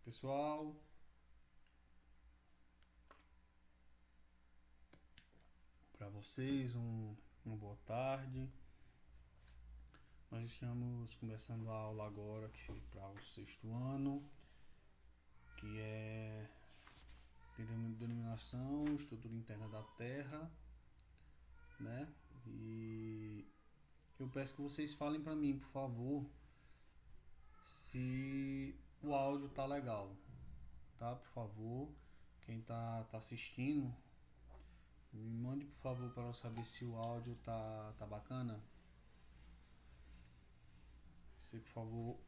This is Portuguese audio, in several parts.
Pessoal, para vocês uma boa tarde. Nós estamos começando a aula agora aqui para o sexto ano, que é denominação, estrutura interna da Terra, né? E eu peço que vocês falem para mim, por favor, se o áudio tá legal, tá? Por favor, quem tá assistindo, me mande por favor para eu saber se o áudio tá bacana. Você, por favor,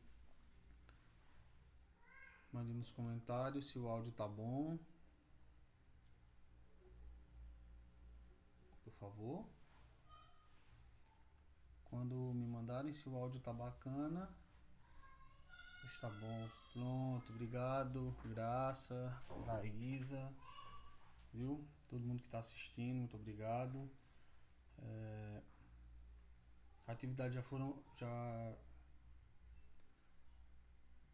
mande nos comentários se o áudio tá bom, por favor. Quando me mandarem se o áudio tá bacana, está bom. Pronto, obrigado, Graça, Raíza, viu? Todo mundo que está assistindo, muito obrigado. A atividade já.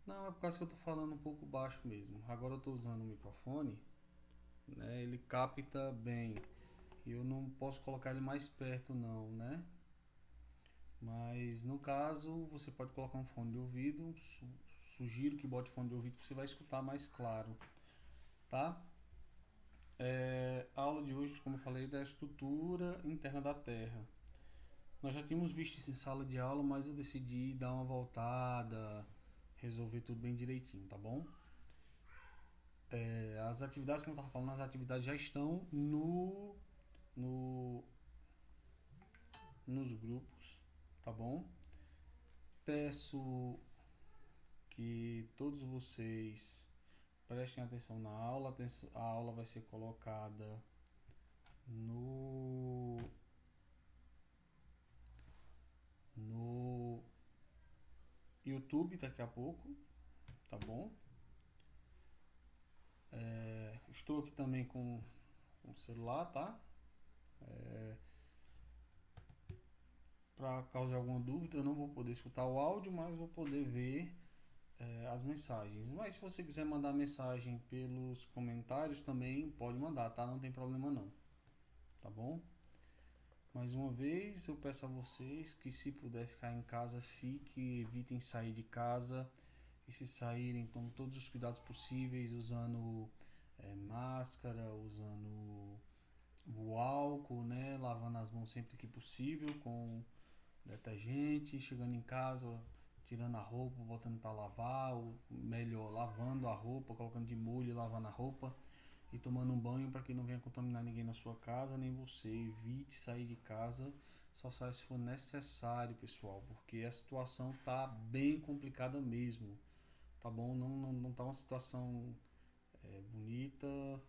Não, é por causa que eu tô falando um pouco baixo mesmo. Agora eu tô usando o microfone, né? Ele capta bem. E eu não posso colocar ele mais perto não, né? Mas no caso, você pode colocar um fone de ouvido. Sugiro que bote fone de ouvido, que você vai escutar mais claro, tá? A aula de hoje, como eu falei, é da estrutura interna da Terra. Nós já tínhamos visto isso em sala de aula, mas eu decidi dar uma voltada, resolver tudo bem direitinho, tá bom? As atividades, como eu estava falando, as atividades já estão no, nos grupos, tá bom? Peço que todos vocês prestem atenção na aula. A aula vai ser colocada no YouTube daqui a pouco, tá bom? Estou aqui também com o celular, tá? Para causar alguma dúvida, eu não vou poder escutar o áudio, mas vou poder ver as mensagens. Mas se você quiser mandar mensagem pelos comentários também pode mandar, tá? Não tem problema não, tá bom? Mais uma vez eu peço a vocês que, se puder ficar em casa, fique, evitem sair de casa, e se saírem, tomem todos os cuidados possíveis, usando máscara, usando o álcool, né? Lavando as mãos sempre que possível com detergente, chegando em casa, tirando a roupa, botando para lavar, ou melhor, lavando a roupa, colocando de molho e lavando a roupa e tomando um banho para que não venha contaminar ninguém na sua casa, nem você. Evite sair de casa, só sai se for necessário, pessoal, porque a situação tá bem complicada mesmo, tá bom? Não tá uma situação bonita,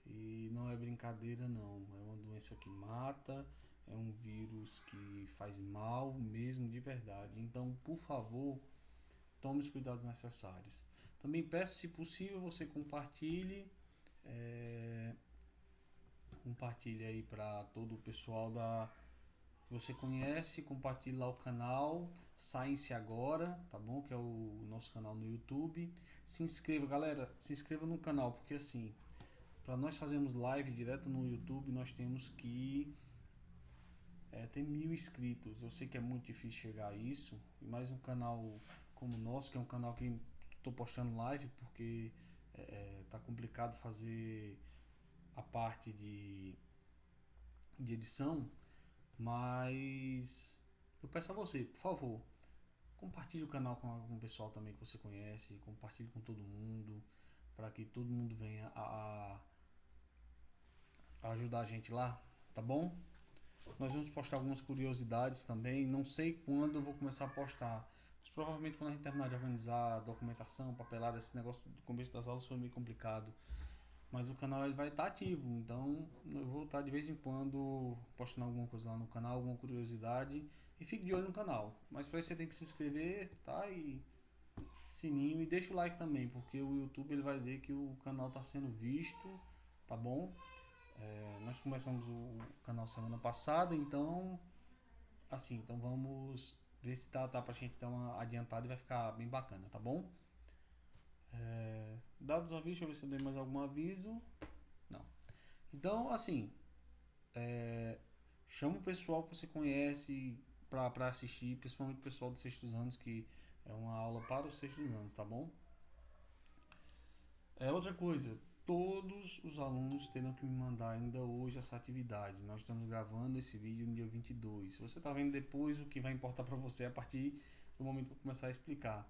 e não é brincadeira não, é uma doença que mata, é um vírus que faz mal mesmo de verdade. Então, por favor, tome os cuidados necessários. Também peço, se possível, você compartilhe aí para todo o pessoal que você conhece, compartilhe lá o canal Science Agora, tá bom? Que é o nosso canal no YouTube. Se inscreva, galera, se inscreva no canal, porque assim, para nós fazermos live direto no YouTube, nós temos que ter 1000 inscritos. Eu sei que é muito difícil chegar a isso, e mais um canal como o nosso, que é um canal que estou postando live, porque tá complicado fazer a parte de edição, mas eu peço a você, por favor, compartilhe o canal com o pessoal também que você conhece, compartilhe com todo mundo, para que todo mundo venha a ajudar a gente lá, tá bom? Nós vamos postar algumas curiosidades também. Não sei quando eu vou começar a postar, mas provavelmente quando a gente terminar de organizar a documentação, papelada, esse negócio do começo das aulas foi meio complicado. Mas o canal ele vai estar ativo, então eu vou estar de vez em quando postando alguma coisa lá no canal, alguma curiosidade. E fique de olho no canal. Mas para isso você tem que se inscrever, tá? E sininho, e deixa o like também, porque o YouTube ele vai ver que o canal está sendo visto, tá bom? Nós começamos o canal semana passada, então assim, então vamos ver se tá pra gente dar uma adiantada e vai ficar bem bacana, tá bom? Dados os avisos, deixa eu ver se eu dei mais algum aviso. Não. Então, assim, chama o pessoal que você conhece para assistir, principalmente o pessoal dos sextos anos, que é uma aula para os sextos anos, tá bom? Outra coisa, todos os alunos terão que me mandar ainda hoje essa atividade. Nós estamos gravando esse vídeo no dia 22. Se você está vendo depois, o que vai importar para você é a partir do momento que eu começar a explicar.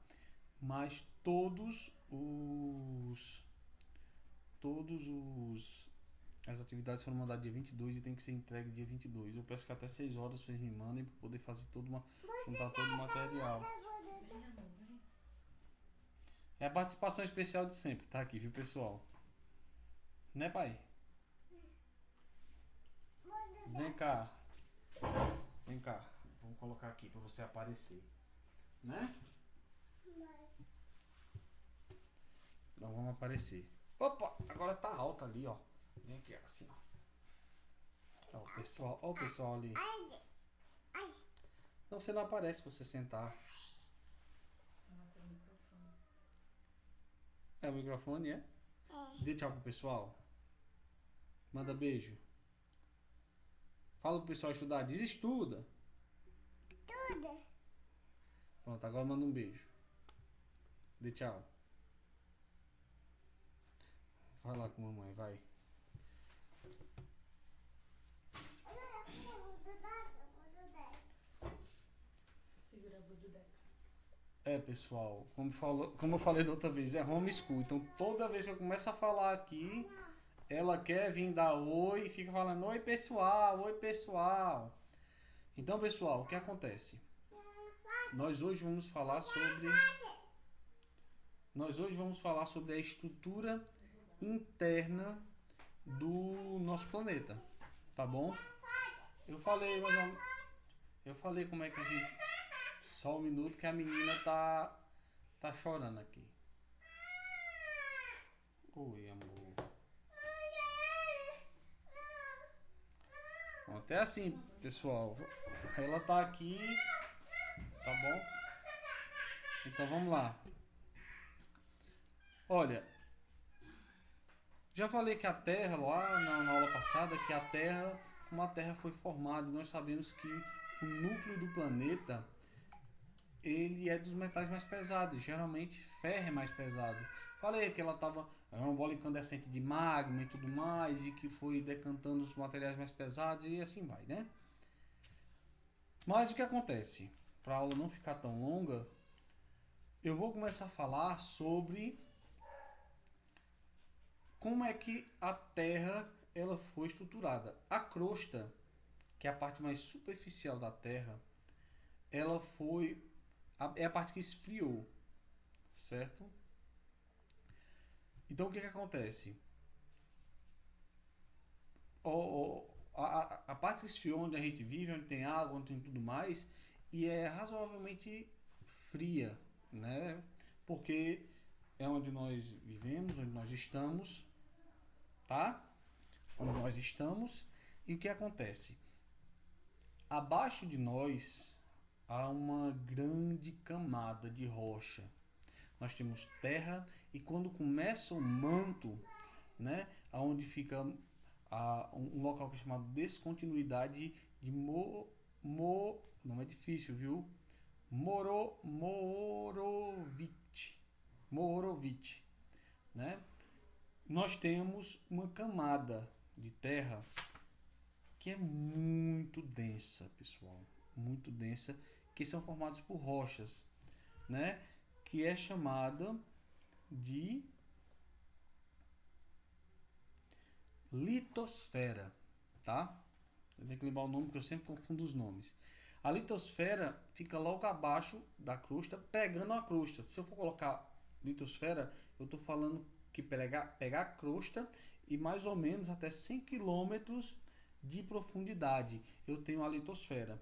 Mas todos as atividades foram mandadas dia 22 e tem que ser entregue dia 22. Eu peço que até 6 horas vocês me mandem para poder fazer juntar todo o material. É a participação especial de sempre, tá aqui, viu, pessoal? Né, pai? Vem cá. Vem cá. Vamos colocar aqui para você aparecer. Né? Então vamos aparecer. Opa, agora tá alto ali, ó. Vem aqui, assim, ó. Ó o pessoal ali. Não, você não aparece se você sentar. É o microfone, é? Dê tchau pro pessoal. Manda beijo. Fala pro pessoal estudar. Diz estuda. Pronto, agora manda um beijo. Dê tchau. Vai lá com a mamãe, vai. Segura a bududeca. Pessoal, como eu falei da outra vez, é homeschool. Então toda vez que eu começo a falar aqui, ela quer vir dar oi e fica falando oi pessoal, oi pessoal. Então, pessoal, o que acontece? Nós hoje vamos falar sobre a estrutura interna do nosso planeta, tá bom? Eu falei como é que a gente. Só um minuto que a menina tá chorando aqui. Oi, amor. Até assim, pessoal. Ela tá aqui, tá bom? Então vamos lá. Olha, já falei que a Terra, lá na aula passada, que como a Terra foi formada, nós sabemos que o núcleo do planeta, ele é dos metais mais pesados, geralmente ferro é mais pesado. Falei que era uma bola incandescente de magma e tudo mais, e que foi decantando os materiais mais pesados e assim vai, né? Mas o que acontece? Para a aula não ficar tão longa, eu vou começar a falar sobre como é que a Terra ela foi estruturada. A crosta, que é a parte mais superficial da Terra, ela é a parte que esfriou, certo? Então o que acontece? A parte que esfriou, onde a gente vive, onde tem água, onde tem tudo mais, e é razoavelmente fria, né? Porque é onde nós vivemos, onde nós estamos, tá? Onde nós estamos. E o que acontece? Abaixo de nós há uma grande camada de rocha. Nós temos terra e quando começa o manto, né, aonde fica um local que é chamado descontinuidade de não é difícil, viu? Morovite, né? Nós temos uma camada de terra que é muito densa, pessoal, muito densa, que são formados por rochas, né? Que é chamada de litosfera, tá? Eu tenho que lembrar o nome porque eu sempre confundo os nomes. A litosfera fica logo abaixo da crosta, pegando a crosta. Se eu for colocar litosfera, eu estou falando que pegar a crosta e mais ou menos até 100 quilômetros de profundidade eu tenho a litosfera.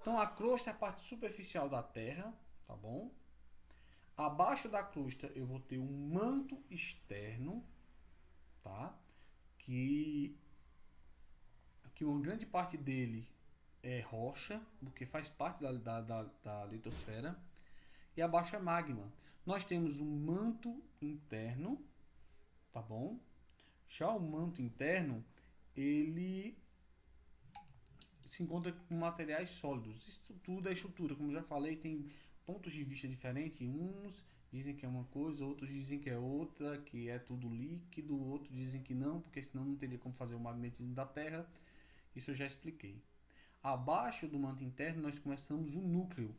Então a crosta é a parte superficial da Terra, tá bom? Abaixo da crosta eu vou ter um manto externo, tá? Que uma grande parte dele é rocha, porque faz parte da litosfera, e abaixo é magma. Nós temos um manto interno, tá bom? Já o manto interno, ele se encontra com materiais sólidos. Isso tudo é estrutura, como já falei, tem pontos de vista diferentes. Uns dizem que é uma coisa, outros dizem que é outra, que é tudo líquido, outros dizem que não, porque senão não teria como fazer o magnetismo da Terra. Isso eu já expliquei. Abaixo do manto interno nós começamos o núcleo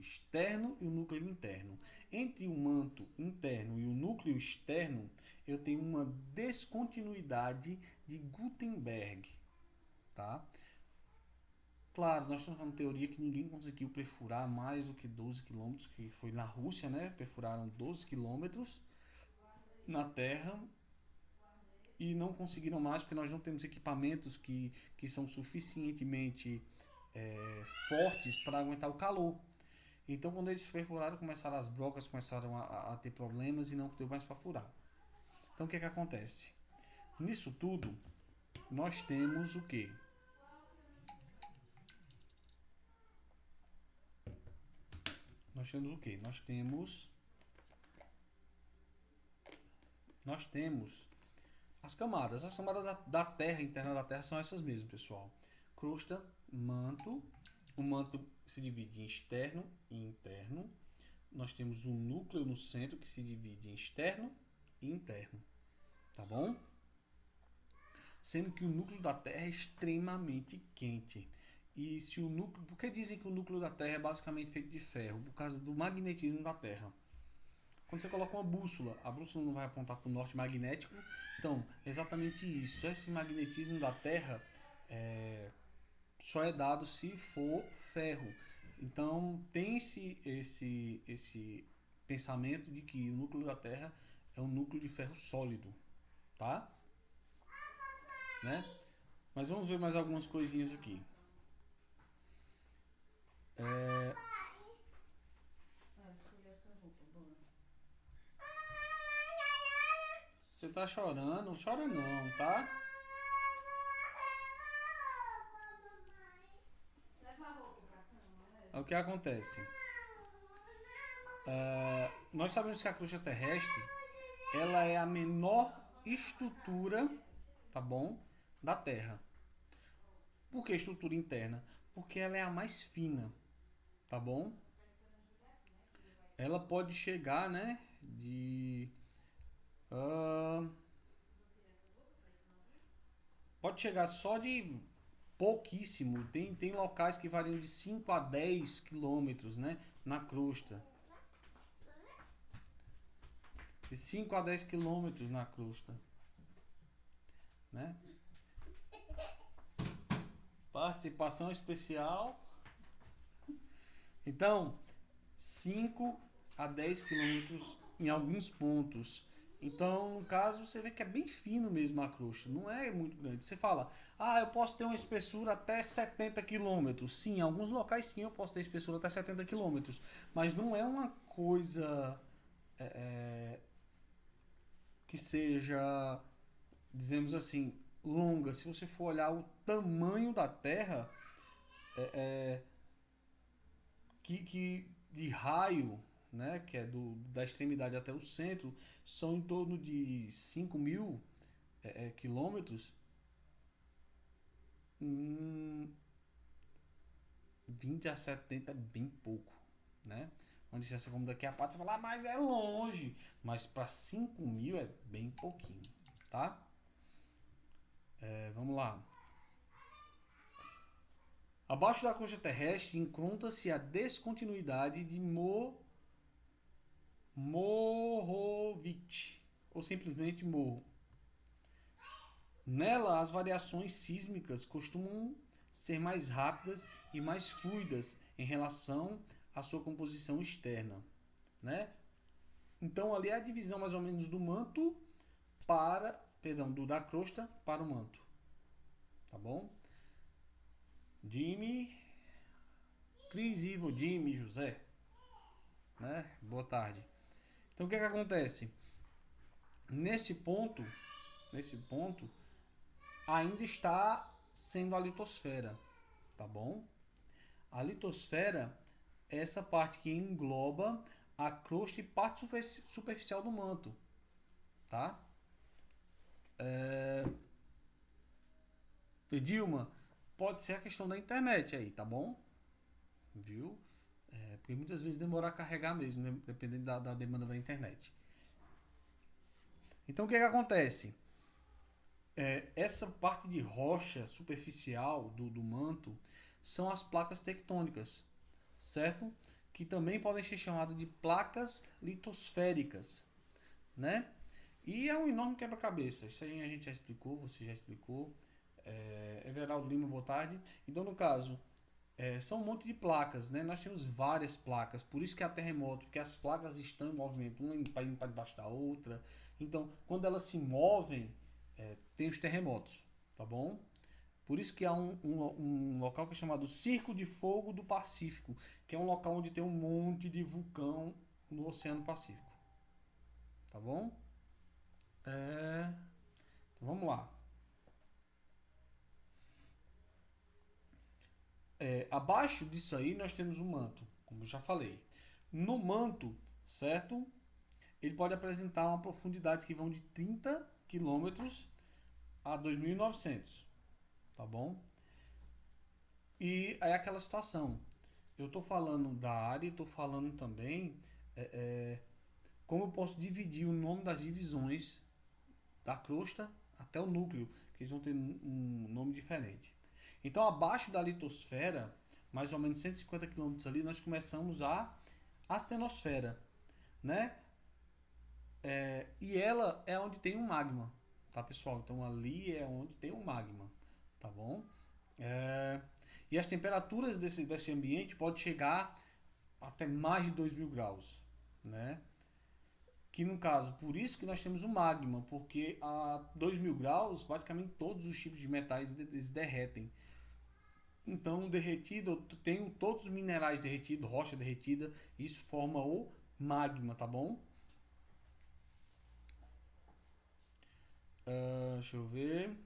externo e o núcleo interno. Entre o manto interno e o núcleo externo, eu tenho uma descontinuidade de Gutenberg, tá? Claro, nós estamos falando teoria que ninguém conseguiu perfurar mais do que 12 quilômetros, que foi na Rússia, né? Perfuraram 12 quilômetros na Terra e não conseguiram mais porque nós não temos equipamentos que são suficientemente fortes para aguentar o calor. Então, quando eles perfuraram, começaram as brocas, começaram a ter problemas e não deu mais para furar. Então, o que acontece? Nisso tudo, nós temos o quê? Nós temos o quê? Nós temos as camadas. As camadas da Terra, interna da Terra, são essas mesmas, pessoal. Crosta, manto. O manto se divide em externo e interno. Nós temos um núcleo no centro que se divide em externo e interno. Tá bom? Sendo que o núcleo da Terra é extremamente quente. E se o núcleo, por que dizem que o núcleo da Terra é basicamente feito de ferro? Por causa do magnetismo da Terra. Quando você coloca uma bússola, a bússola não vai apontar para o norte magnético. Então, exatamente isso. Esse magnetismo da Terra só é dado se for ferro. Então, tem-se esse pensamento de que o núcleo da Terra é um núcleo de ferro sólido, tá? Né? Mas vamos ver mais algumas coisinhas aqui. Escolhi essa roupa, boa. Você tá chorando? Não chora não, tá? Leva a roupa pra cama, É o que acontece. Nós sabemos que a crosta terrestre ela é a menor estrutura, tá bom, da Terra. Por que estrutura interna? Porque ela é a mais fina, tá bom? Ela pode chegar, né, pode chegar só de pouquíssimo. Tem locais que variam de 5 a 10 quilômetros, né, na crosta. De 5 a 10 quilômetros na crosta, né? Participação especial. Então, 5 a 10 quilômetros em alguns pontos. Então, no caso, você vê que é bem fino mesmo a crosta, não é muito grande. Você fala, eu posso ter uma espessura até 70 quilômetros. Sim, em alguns locais sim eu posso ter espessura até 70 quilômetros, mas não é uma coisa que seja, dizemos assim, longa. Se você for olhar o tamanho da Terra, que de raio, né, que é da extremidade até o centro, são em torno de 5.000 quilômetros. 20 a 70 é bem pouco, né? Uma distância como daqui a pouco você fala, mas é longe. Mas para 5.000 é bem pouquinho, tá? Vamos lá. Abaixo da crosta terrestre encontra-se a descontinuidade de Mohovitch, ou simplesmente Morro. Nela, as variações sísmicas costumam ser mais rápidas e mais fluidas em relação à sua composição externa, né? Então, ali é a divisão mais ou menos do manto da crosta para o manto, tá bom? Jimmy, Cris, Ivo, Jimmy, José, né? Boa tarde. Então, o que acontece? Nesse ponto, ainda está sendo a litosfera, tá bom? A litosfera é essa parte que engloba a crosta e parte superficial do manto, tá? Dilma, pode ser a questão da internet aí, tá bom? Viu? Porque muitas vezes demora a carregar mesmo, né? Dependendo da demanda da internet. Então o que acontece? Essa parte de rocha superficial do manto são as placas tectônicas, certo? Que também podem ser chamadas de placas litosféricas, né? E é um enorme quebra-cabeça. Isso aí a gente já explicou, você já explicou. Everaldo Lima, boa tarde. Então, no caso, são um monte de placas, né? Nós temos várias placas, por isso que há terremoto, porque as placas estão em movimento, uma indo para debaixo da outra. Então, quando elas se movem, tem os terremotos, tá bom? Por isso que há um local que é chamado Circo de Fogo do Pacífico, que é um local onde tem um monte de vulcão no Oceano Pacífico, tá bom? Então vamos lá. Abaixo disso aí nós temos o manto, como eu já falei. No manto, certo? Ele pode apresentar uma profundidade que vão de 30 quilômetros a 2.900, tá bom? E é aquela situação. Eu estou falando da área, estou falando também como eu posso dividir o nome das divisões da crosta até o núcleo, que eles vão ter um nome diferente. Então, abaixo da litosfera, mais ou menos 150 quilômetros ali, nós começamos a astenosfera, né? E ela é onde tem um magma, tá, pessoal? Então, ali é onde tem um magma, tá bom? E as temperaturas desse ambiente podem chegar até mais de 2.000 graus, né? Que no caso, por isso que nós temos o magma, porque a 2.000 graus, basicamente todos os tipos de metais eles derretem. Então, derretido, tem todos os minerais derretidos, rocha derretida, isso forma o magma, tá bom? Deixa eu ver.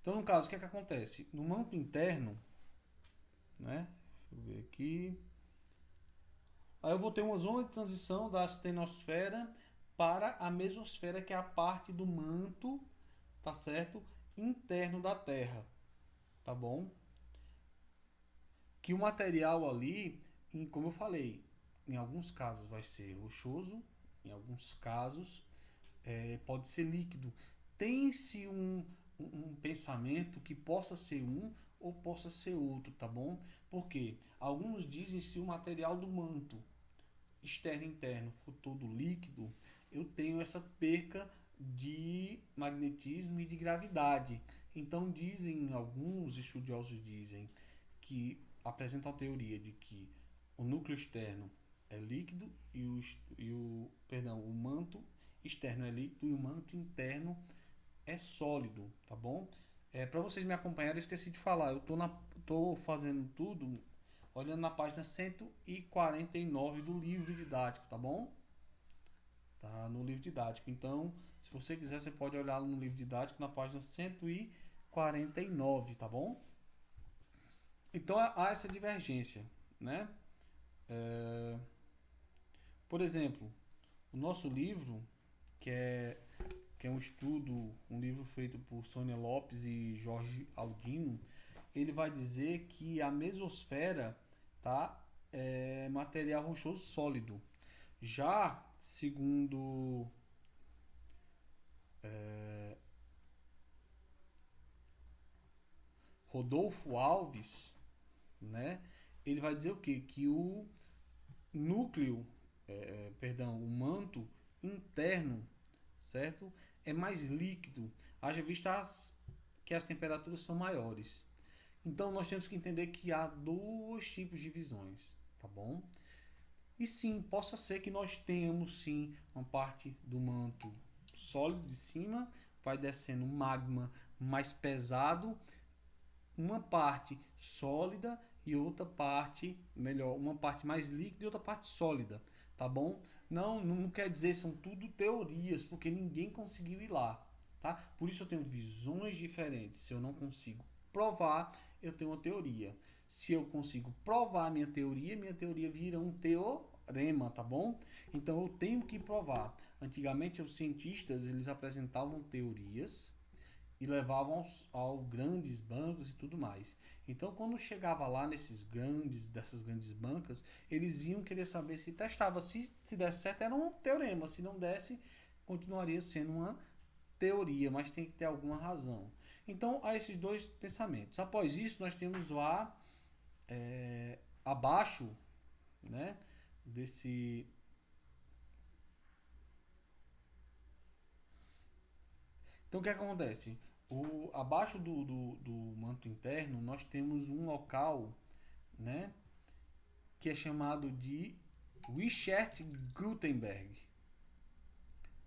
Então, no caso, o que é que acontece? No manto interno, né? Deixa eu ver aqui. Aí eu vou ter uma zona de transição da astenosfera para a mesosfera, que é a parte do manto, tá certo? Interno da Terra, tá bom? Que o material ali, como eu falei, em alguns casos vai ser rochoso, em alguns casos pode ser líquido. Tem-se um pensamento que possa ser um ou possa ser outro, tá bom? Porque alguns dizem se o material do manto externo e interno for todo líquido, eu tenho essa perca de magnetismo e de gravidade. Então dizem, alguns estudiosos dizem que apresentam a teoria de que o núcleo externo é líquido o manto externo é líquido e o manto interno é sólido, tá bom? Para vocês me acompanharem, eu esqueci de falar, eu tô fazendo tudo olhando na página 149 do livro didático, tá bom? Tá no livro didático. Então, se você quiser, você pode olhar no livro didático na página 149, tá bom? Então, há essa divergência, né? Por exemplo, o nosso livro, que é, que é um estudo, um livro feito por Sônia Lopes e Jorge Aldino, ele vai dizer que a mesosfera, tá, é material rochoso sólido. Já, segundo Rodolfo Alves, né, ele vai dizer o quê? Que o núcleo, o manto interno, certo? É mais líquido, haja vista que as temperaturas são maiores. Então nós temos que entender que há dois tipos de visões, tá bom? E sim, possa ser que nós tenhamos sim uma parte do manto sólido de cima, vai descendo um magma mais pesado, uma parte sólida e outra parte, melhor, uma parte mais líquida e outra parte sólida, tá bom? Não quer dizer, são tudo teorias, porque ninguém conseguiu ir lá, tá? Por isso eu tenho visões diferentes. Se eu não consigo provar, eu tenho uma teoria. Se eu consigo provar minha teoria vira um teorema, tá bom? Então eu tenho que provar. Antigamente os cientistas, eles apresentavam teorias e levavam aos grandes bancos e tudo mais. Então, quando chegava lá dessas grandes bancas, eles iam querer saber se testava. Se desse certo, era um teorema. Se não desse, continuaria sendo uma teoria, mas tem que ter alguma razão. Então, há esses dois pensamentos. Após isso, nós temos lá abaixo, né, desse. Então, o que acontece? Abaixo do manto interno, nós temos um local, né, que é chamado de Richert-Gutenberg.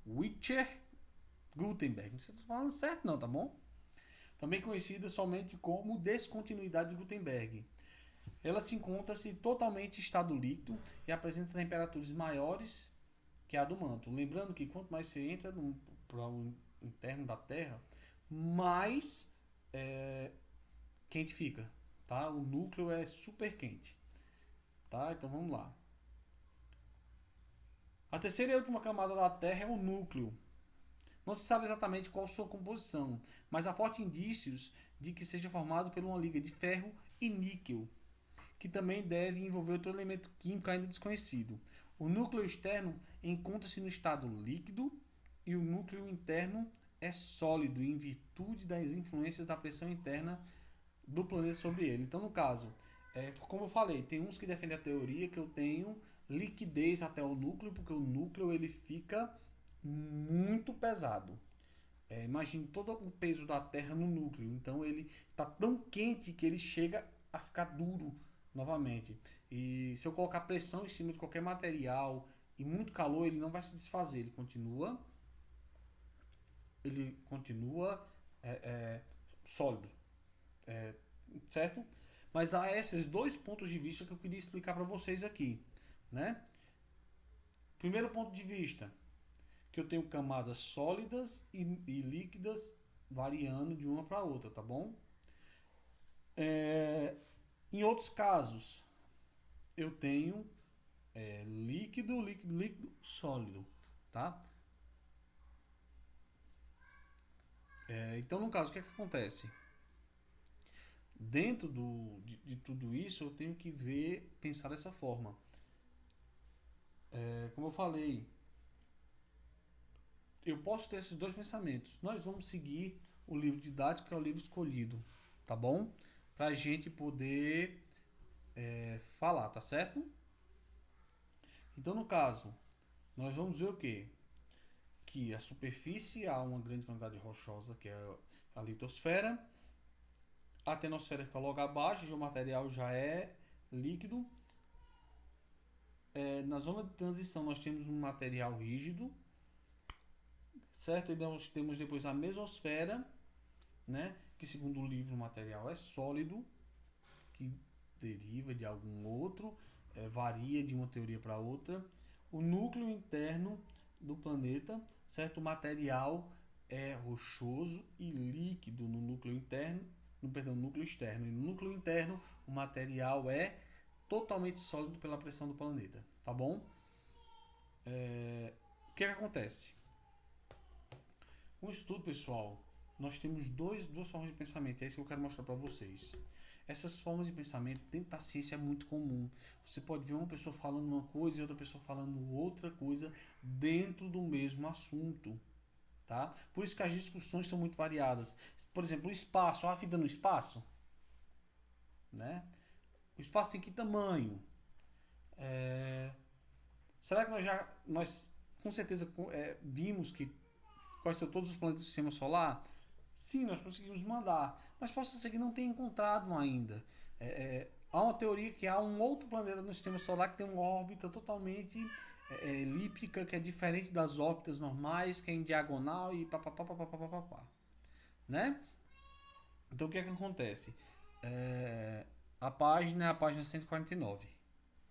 Richert-Gutenberg. Não sei se estou falando certo não, tá bom? Também conhecida somente como descontinuidade de Gutenberg. Ela se encontra-se totalmente em estado líquido e apresenta temperaturas maiores que a do manto. Lembrando que quanto mais você entra para o interno da Terra, mais quente fica, tá? O núcleo é super quente, tá? Então vamos lá. A terceira e última camada da Terra é o núcleo. Não se sabe exatamente qual sua composição, mas há fortes indícios de que seja formado por uma liga de ferro e níquel, que também deve envolver outro elemento químico ainda desconhecido. O núcleo externo encontra-se no estado líquido e o núcleo interno é sólido em virtude das influências da pressão interna do planeta sobre ele. Então, no caso, como eu falei, tem uns que defendem a teoria que eu tenho liquidez até o núcleo, porque o núcleo ele fica muito pesado. Imagine todo o peso da Terra no núcleo. Então ele está tão quente que ele chega a ficar duro novamente. E se eu colocar pressão em cima de qualquer material e muito calor, ele não vai se desfazer. Ele continua sólido, certo? Mas há esses dois pontos de vista que eu queria explicar para vocês aqui, né? Primeiro ponto de vista, que eu tenho camadas sólidas e líquidas variando de uma para outra, tá bom? Em outros casos, eu tenho líquido, líquido, líquido, sólido, tá? Então, no caso, o que é que acontece? Dentro de tudo isso, eu tenho que pensar dessa forma. Como eu falei, eu posso ter esses dois pensamentos. Nós vamos seguir o livro didático, que é o livro escolhido, tá bom? Para a gente poder falar, tá certo? Então, no caso, nós vamos ver o quê? Que a superfície há uma grande quantidade rochosa, que é a litosfera. A tenosfera fica logo abaixo, o material já é líquido. Na zona de transição nós temos um material rígido, certo? E nós temos depois a mesosfera, né? Que segundo o livro o material é sólido, que deriva de algum outro, varia de uma teoria para outra. O núcleo interno do planeta, certo? O material é rochoso e líquido no núcleo interno, no núcleo externo. E no núcleo interno, o material é totalmente sólido pela pressão do planeta, tá bom? O que acontece? Um estudo, pessoal, nós temos duas formas de pensamento, é isso que eu quero mostrar para vocês. Essas formas de pensamento dentro da ciência é muito comum. Você pode ver uma pessoa falando uma coisa e outra pessoa falando outra coisa dentro do mesmo assunto. Tá? Por isso que as discussões são muito variadas. Por exemplo, o espaço, a vida no espaço. Né? O espaço tem que tamanho? Será que nós com certeza vimos quais são todos os planetas do sistema solar? Sim, nós conseguimos mandar, mas possa ser que não tenha encontrado ainda. Há uma teoria que há um outro planeta no sistema solar que tem uma órbita totalmente elíptica, que é diferente das órbitas normais, que é em diagonal e papapá, né? Então o que é que acontece? A página é a página 149,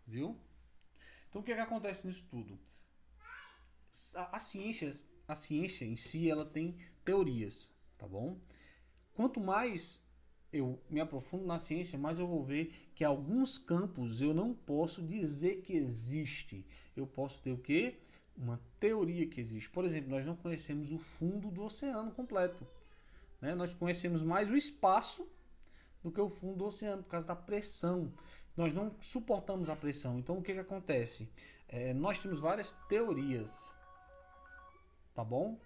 viu? Então o que é que acontece nisso tudo? A ciência em si ela tem teorias, tá bom? Quanto mais eu me aprofundo na ciência, mais eu vou ver que alguns campos eu não posso dizer que existe. Eu posso ter o quê? Uma teoria que existe. Por exemplo, nós não conhecemos o fundo do oceano completo, né? Nós conhecemos mais o espaço do que o fundo do oceano, por causa da pressão. Nós não suportamos a pressão. Então, o que acontece? Nós temos várias teorias, tá bom?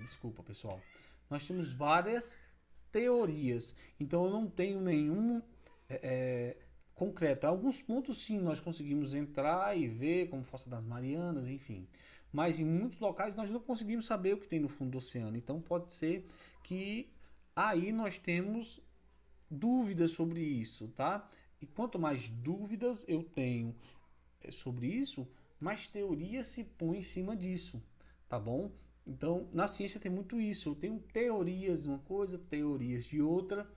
Desculpa, pessoal. Nós temos várias teorias. Então, eu não tenho nenhum concreto. Alguns pontos, sim, nós conseguimos entrar e ver, como Fossa das Marianas, enfim. Mas em muitos locais nós não conseguimos saber o que tem no fundo do oceano. Então, pode ser que aí nós temos dúvidas sobre isso, tá? E quanto mais dúvidas eu tenho sobre isso, mais teoria se põe em cima disso, tá bom? Então, na ciência tem muito isso. Eu tenho teorias de uma coisa, teorias de outra,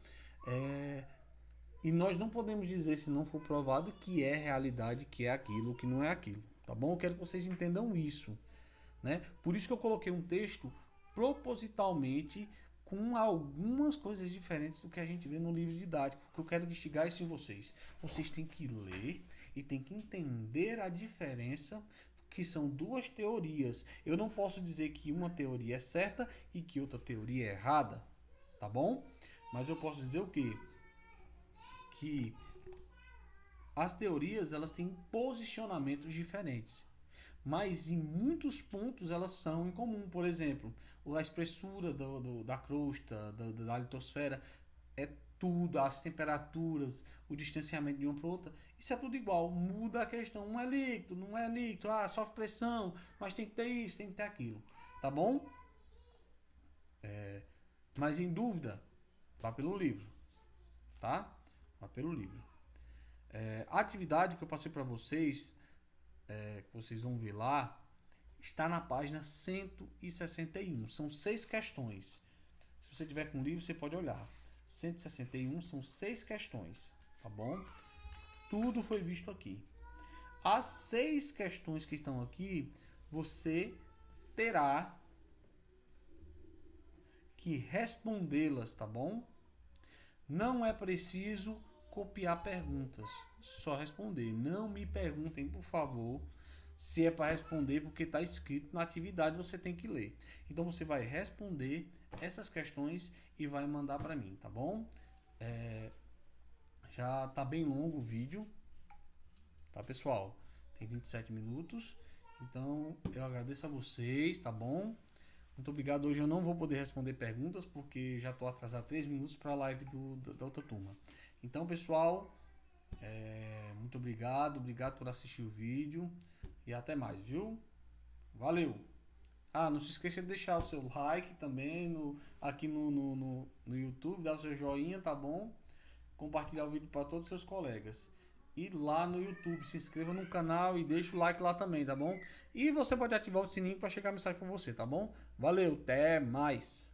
e nós não podemos dizer, se não for provado, que é realidade, que é aquilo, que não é aquilo, tá bom? Eu quero que vocês entendam isso, né? Por isso que eu coloquei um texto propositalmente com algumas coisas diferentes do que a gente vê no livro didático, porque eu quero instigar isso em vocês. Vocês têm que ler e têm que entender a diferença, que são duas teorias. Eu não posso dizer que uma teoria é certa e que outra teoria é errada, tá bom? Mas eu posso dizer o quê? Que as teorias elas têm posicionamentos diferentes, mas em muitos pontos elas são em comum. Por exemplo, a espessura da crosta, da litosfera, é tudo, as temperaturas, o distanciamento de uma para outra, isso é tudo igual. Muda a questão, um é líquido, não é líquido, sofre pressão, mas tem que ter isso, tem que ter aquilo, tá bom? Mas em dúvida, vá pelo livro, tá? Vá pelo livro. A atividade que eu passei para vocês, que vocês vão ver lá, está na página 161. São 6 questões. Se você tiver com o livro, você pode olhar. 161 são 6 questões, tá bom? Tudo foi visto aqui. As 6 questões que estão aqui, você terá que respondê-las, tá bom? Não é preciso copiar perguntas, só responder. Não me perguntem, por favor, se é para responder, porque está escrito na atividade, você tem que ler. Então você vai responder essas questões e vai mandar para mim, tá bom? Já está bem longo o vídeo, tá, pessoal? Tem 27 minutos. Então eu agradeço a vocês, tá bom? Muito obrigado. Hoje eu não vou poder responder perguntas porque já estou atrasado 3 minutos para a live da outra turma. Então, pessoal, muito obrigado por assistir o vídeo e até mais, viu? Valeu! Não se esqueça de deixar o seu like também aqui no YouTube, dar o seu joinha, tá bom? Compartilhar o vídeo para todos os seus colegas. E lá no YouTube, se inscreva no canal e deixa o like lá também, tá bom? E você pode ativar o sininho para chegar a mensagem para você, tá bom? Valeu, até mais!